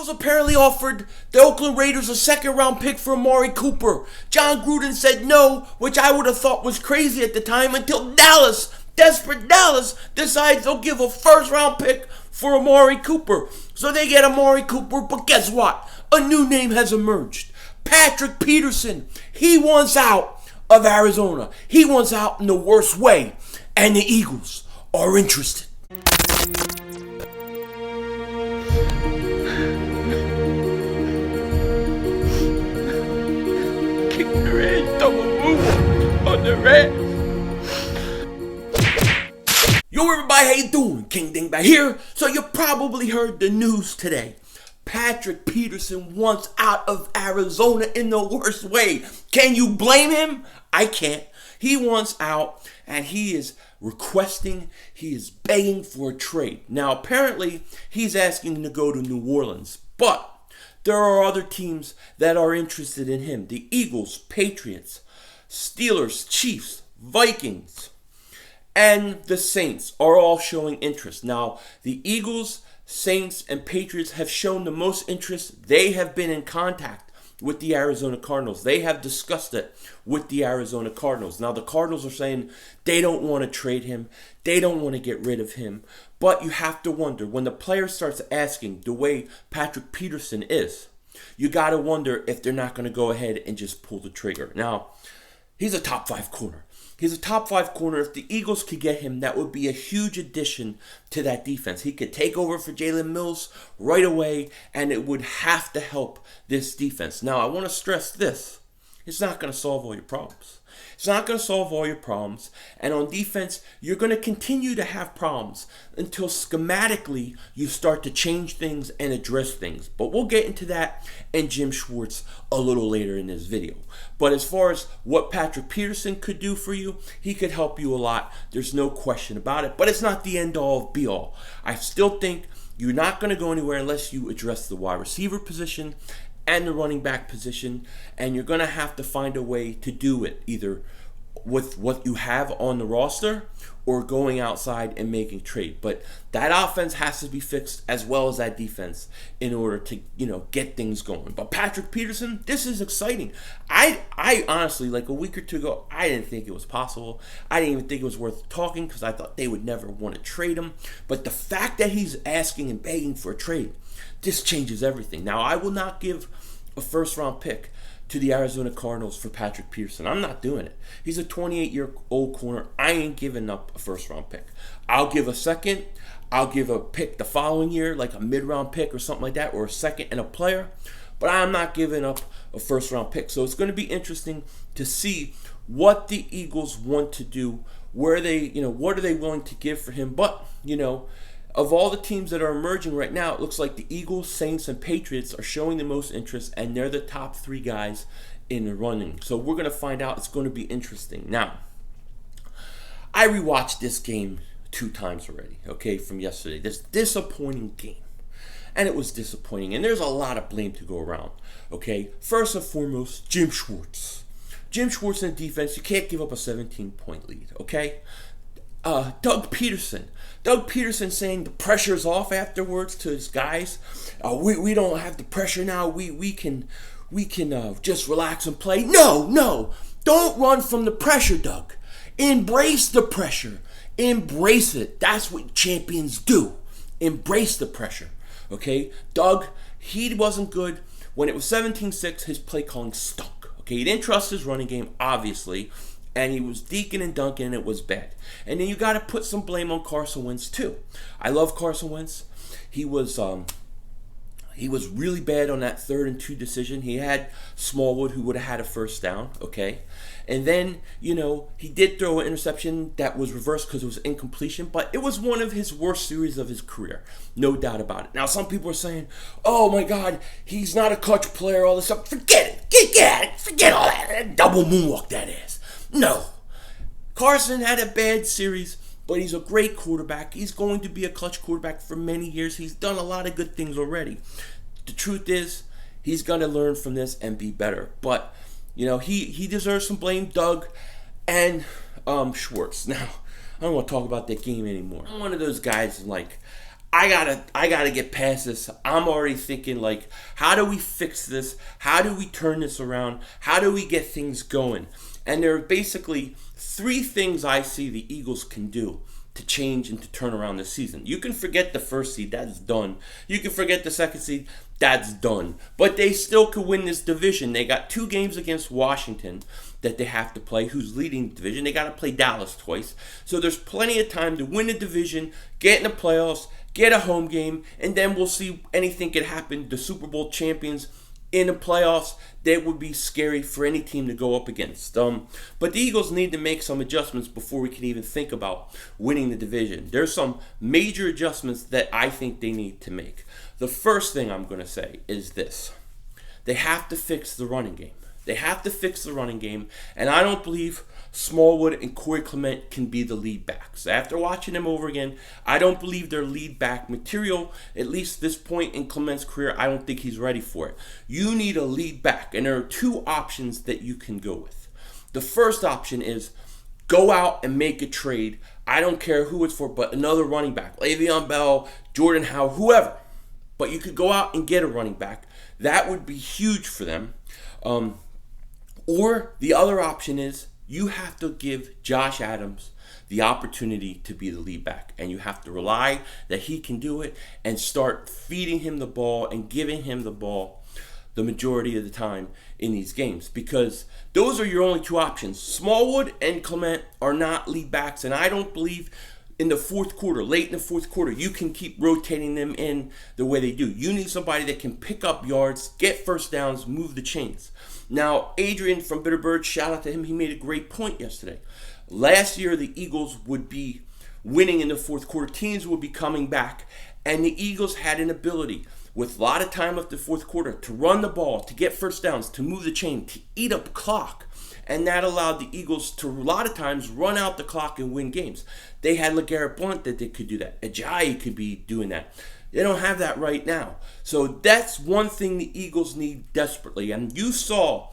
Eagles apparently offered the Oakland Raiders a second-round pick for Amari Cooper. John Gruden said no, which I would have thought was crazy at the time, until Dallas, desperate Dallas, decides they'll give a first-round pick for Amari Cooper. So they get Amari Cooper, but guess what? A new name has emerged. Patrick Peterson. He wants out of Arizona. He wants out in the worst way. And the Eagles are interested. Kick the red, double move on the red. Yo everybody, how you doing? King Dingbat here. So you probably heard the news today. Patrick Peterson wants out of Arizona in the worst way. Can you blame him? I can't. He wants out, and he is requesting, he is begging for a trade. Now, apparently, he's asking to go to New Orleans, but there are other teams that are interested in him. The Eagles, Patriots, Steelers, Chiefs, Vikings, and the Saints are all showing interest. Now, the Eagles, Saints, and Patriots have shown the most interest. They have been in contact with the Arizona Cardinals. They have discussed it with the Arizona Cardinals. Now, the Cardinals are saying they don't want to trade him. They don't want to get rid of him. But you have to wonder, when the player starts asking the way Patrick Peterson is, you got to wonder if they're not going to go ahead and just pull the trigger. Now, he's a top 5 corner. He's a top 5 corner. If the Eagles could get him, that would be a huge addition to that defense. He could take over for Jalen Mills right away, and it would have to help this defense. Now, I want to stress this. It's not going to solve all your problems. It's not going to solve all your problems. And on defense, you're going to continue to have problems until schematically you start to change things and address things. But we'll get into that and Jim Schwartz a little later in this video. But as far as what Patrick Peterson could do for you, he could help you a lot. There's no question about it. But it's not the end all be all. I still think you're not going to go anywhere unless you address the wide receiver position and the running back position, and you're going to have to find a way to do it, either with what you have on the roster or going outside and making trade. But that offense has to be fixed as well as that defense in order to, get things going. But Patrick Peterson, this is exciting. I honestly, like a week or two ago, I didn't think it was possible. I didn't even think it was worth talking because I thought they would never want to trade him. But the fact that he's asking and begging for a trade, this changes everything. Now, I will not give a first-round pick to the Arizona Cardinals for Patrick Peterson. I'm not doing it. He's a 28-year-old corner. I ain't giving up a first-round pick. I'll give a second. I'll give a pick the following year, like a mid-round pick or something like that, or a second and a player. But I'm not giving up a first-round pick. So it's going to be interesting to see what the Eagles want to do, where they, what are they willing to give for him. But, of all the teams that are emerging right now, it looks like the Eagles, Saints, and Patriots are showing the most interest, and they're the top 3 guys in the running. So we're going to find out. It's going to be interesting. Now, I rewatched this game 2 times already, from yesterday. This disappointing game. And it was disappointing. And there's a lot of blame to go around, First and foremost, Jim Schwartz. Jim Schwartz in the defense, you can't give up a 17-point lead, Doug Peterson. Doug Peterson saying the pressure's off afterwards to his guys. We don't have the pressure now. We can just relax and play. No. Don't run from the pressure, Doug. Embrace the pressure. Embrace it. That's what champions do. Embrace the pressure. Doug, he wasn't good. When it was 17-6, his play calling stunk. He didn't trust his running game, obviously. And he was deaking and dunking, and it was bad. And then you got to put some blame on Carson Wentz too. I love Carson Wentz. He was really bad on that 3rd and 2 decision. He had Smallwood, who would have had a first down, And then, he did throw an interception that was reversed because it was incompletion, but it was one of his worst series of his career. No doubt about it. Now, some people are saying, oh my God, he's not a clutch player, all this stuff. Forget it. Get it. Forget all that. Double moonwalk that is. No. Carson had a bad series, but he's a great quarterback. He's going to be a clutch quarterback for many years. He's done a lot of good things already. The truth is, he's going to learn from this and be better. But, he deserves some blame, Doug and Schwartz. Now, I don't want to talk about that game anymore. I'm one of those guys, I gotta get past this. I'm already thinking like, how do we fix this? How do we turn this around? How do we get things going? And there are basically three things I see the Eagles can do to change and to turn around this season. You can forget the first seed, that's done. You can forget the second seed, that's done. But they still could win this division. They got 2 games against Washington that they have to play, who's leading the division. They got to play Dallas twice. So there's plenty of time to win the division, get in the playoffs, get a home game, and then we'll see anything could happen. The Super Bowl champions in the playoffs, that would be scary for any team to go up against. But the Eagles need to make some adjustments before we can even think about winning the division. There's some major adjustments that I think they need to make. The first thing I'm going to say is this. They have to fix the running game. They have to fix the running game, and I don't believe Smallwood and Corey Clement can be the lead backs. After watching them over again, I don't believe they're lead back material. At least this point in Clement's career, I don't think he's ready for it. You need a lead back, and there are 2 options that you can go with. The first option is go out and make a trade. I don't care who it's for, but another running back. Le'Veon Bell, Jordan Howard, whoever. But you could go out and get a running back. That would be huge for them. Or the other option is you have to give Josh Adams the opportunity to be the lead back. And you have to rely that he can do it and start feeding him the ball and giving him the ball the majority of the time in these games. Because those are your only 2 options. Smallwood and Clement are not lead backs, and I don't believe in the fourth quarter, late in the fourth quarter, you can keep rotating them in the way they do. You need somebody that can pick up yards, get first downs, move the chains. Now, Adrian from Bitterbird, shout out to him. He made a great point yesterday. Last year, the Eagles would be winning in the fourth quarter. Teams would be coming back. And the Eagles had an ability, with a lot of time left in the fourth quarter, to run the ball, to get first downs, to move the chain, to eat up clock. And that allowed the Eagles to, a lot of times, run out the clock and win games. They had LeGarrette Blount that they could do that. Ajayi could be doing that. They don't have that right now. So that's one thing the Eagles need desperately. And you saw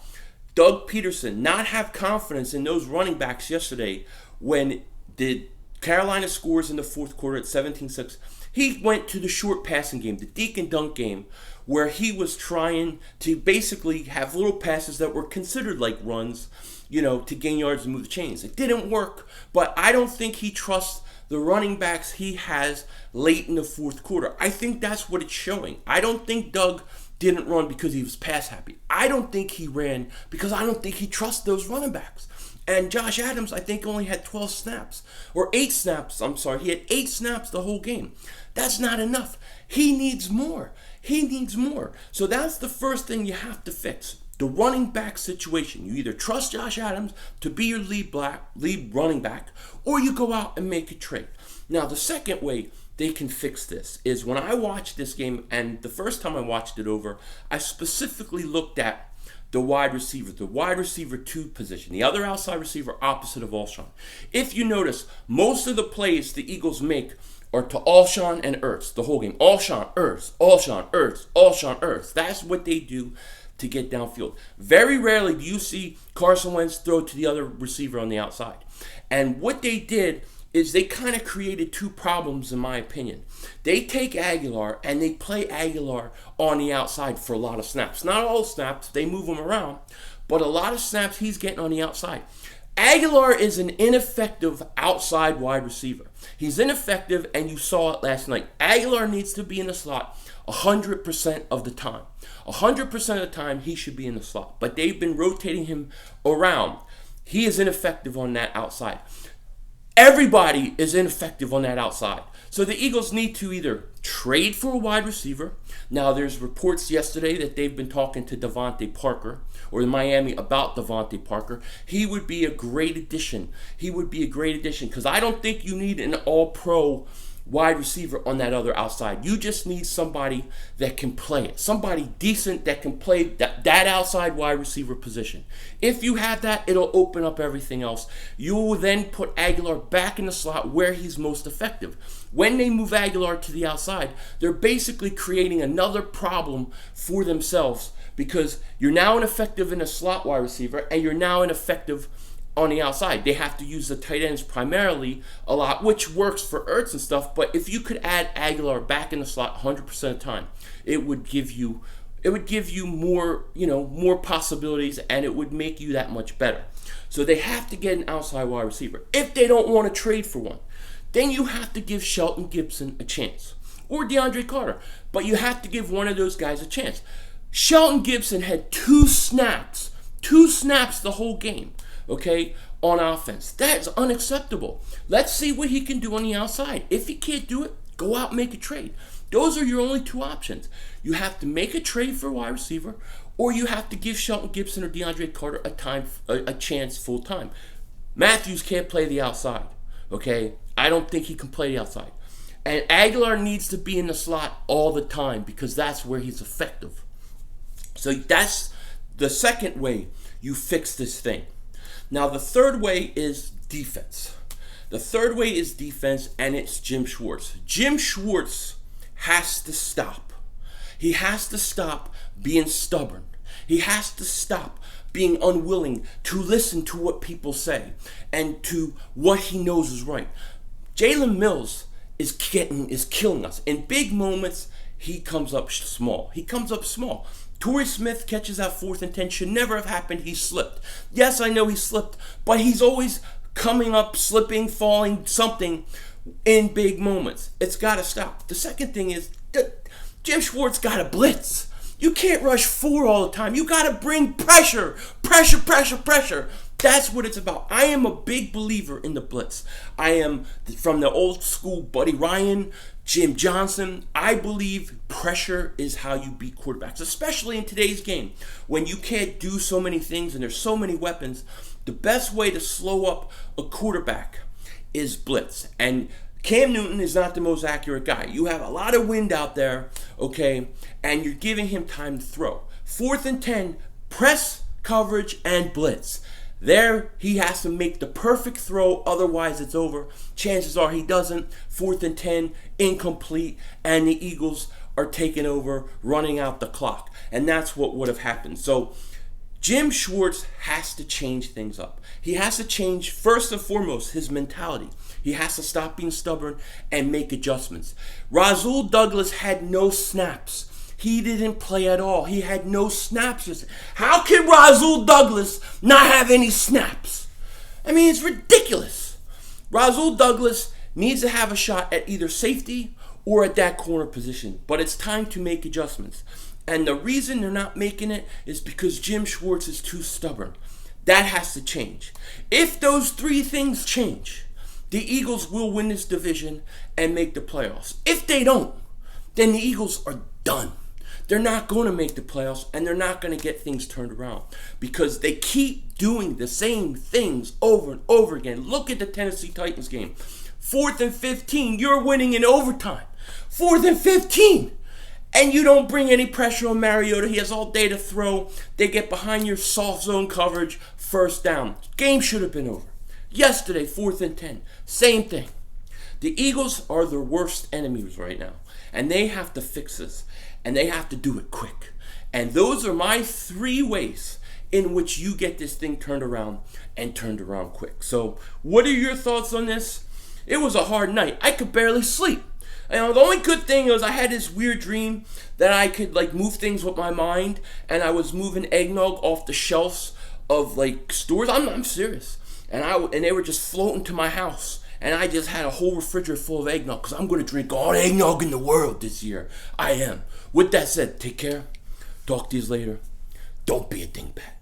Doug Peterson not have confidence in those running backs yesterday when the Carolina scores in the fourth quarter at 17-6. He went to the short passing game, the deke and dunk game, where he was trying to basically have little passes that were considered like runs, to gain yards and move the chains. It didn't work, but I don't think he trusts the running backs he has late in the fourth quarter. I think that's what it's showing. I don't think Doug didn't run because he was pass happy. I don't think he ran because I don't think he trusts those running backs. And Josh Adams, I think, only had 12 snaps. Or 8 snaps, I'm sorry. He had 8 snaps the whole game. That's not enough. He needs more. He needs more. So that's the first thing you have to fix. The running back situation. You either trust Josh Adams to be your lead running back, or you go out and make a trade. Now, the second way they can fix this is when I watched this game, and the first time I watched it over, I specifically looked at the wide receiver 2 position, the other outside receiver opposite of Alshon. If you notice, most of the plays the Eagles make are to Alshon and Ertz the whole game. Alshon, Ertz, Alshon, Ertz, Alshon, Ertz. That's what they do to get downfield. Very rarely do you see Carson Wentz throw to the other receiver on the outside. And what they did is they kind of created 2 problems, in my opinion. They take Aguilar and they play Aguilar on the outside for a lot of snaps. Not all snaps, they move him around, but a lot of snaps he's getting on the outside. Aguilar is an ineffective outside wide receiver. He's ineffective, and you saw it last night. Aguilar needs to be in the slot 100% of the time. 100% of the time, he should be in the slot. But they've been rotating him around. He is ineffective on that outside. Everybody is ineffective on that outside. So the Eagles need to either trade for a wide receiver. Now, there's reports yesterday that they've been talking to Devontae Parker, or Miami, about Devontae Parker. He would be a great addition. Because I don't think you need an all-pro wide receiver on that other outside. You just need somebody that can play it. Somebody decent that can play that outside wide receiver position. If you have that, it'll open up everything else. You will then put Aguilar back in the slot where he's most effective. When they move Aguilar to the outside, they're basically creating another problem for themselves, because you're now ineffective in a slot wide receiver and you're now ineffective on the outside. They have to use the tight ends primarily a lot, which works for Ertz and stuff. But if you could add Aguilar back in the slot 100% of the time, it would give you more, more possibilities, and it would make you that much better. So they have to get an outside wide receiver. If they don't want to trade for one, then you have to give Shelton Gibson a chance, or DeAndre Carter. But you have to give one of those guys a chance. Shelton Gibson had two snaps the whole game, okay, on offense. That's unacceptable. Let's see what he can do on the outside. If he can't do it, go out and make a trade. Those are your only two options. You have to make a trade for a wide receiver, or you have to give Shelton Gibson or DeAndre Carter a chance full time. Matthews can't play the outside, okay? I don't think he can play the outside. And Aguilar needs to be in the slot all the time because that's where he's effective. So that's the second way you fix this thing. Now the third way is defense. The third way is defense, and it's Jim Schwartz. Jim Schwartz has to stop. He has to stop being stubborn. He has to stop being unwilling to listen to what people say and to what he knows is right. Jalen Mills is killing us. In big moments, he comes up small. Torrey Smith catches that 4th and 10. Should never have happened. He slipped. Yes, I know he slipped, but he's always coming up, slipping, falling, something in big moments. It's got to stop. The second thing is Jim Schwartz got to blitz. You can't rush 4 all the time. You got to bring pressure. That's what it's about. I am a big believer in the blitz. I am from the old school Buddy Ryan, Jim Johnson. I believe pressure is how you beat quarterbacks, especially in today's game when you can't do so many things and there's so many weapons. The best way to slow up a quarterback is blitz. And Cam Newton is not the most accurate guy. You have a lot of wind out there, okay, and you're giving him time to throw. 4th and 10, press, coverage, and blitz. There, he has to make the perfect throw, otherwise it's over. Chances are he doesn't. 4th and 10, incomplete, and the Eagles are taking over, running out the clock. And that's what would have happened. So Jim Schwartz has to change things up. He has to change, first and foremost, his mentality. He has to stop being stubborn and make adjustments. Rasul Douglas had no snaps. He didn't play at all. He had no snaps. How can Rasul Douglas not have any snaps? I mean, it's ridiculous. Rasul Douglas needs to have a shot at either safety or at that corner position. But it's time to make adjustments. And the reason they're not making it is because Jim Schwartz is too stubborn. That has to change. If those 3 things change, the Eagles will win this division and make the playoffs. If they don't, then the Eagles are done. They're not going to make the playoffs, and they're not going to get things turned around because they keep doing the same things over and over again. Look at the Tennessee Titans game. 4th and 15, you're winning in overtime. 4th and 15, and you don't bring any pressure on Mariota. He has all day to throw. They get behind your soft zone coverage, 1st down. Game should have been over. Yesterday, 4th and 10, same thing. The Eagles are their worst enemies right now, and they have to fix this. And they have to do it quick. And those are my 3 ways in which you get this thing turned around and turned around quick. So what are your thoughts on this? It was a hard night. I could barely sleep. And the only good thing was I had this weird dream that I could move things with my mind, and I was moving eggnog off the shelves of stores. I'm serious. And they were just floating to my house. And I just had a whole refrigerator full of eggnog because I'm going to drink all the eggnog in the world this year. I am. With that said, take care. Talk to you later. Don't be a dingbat.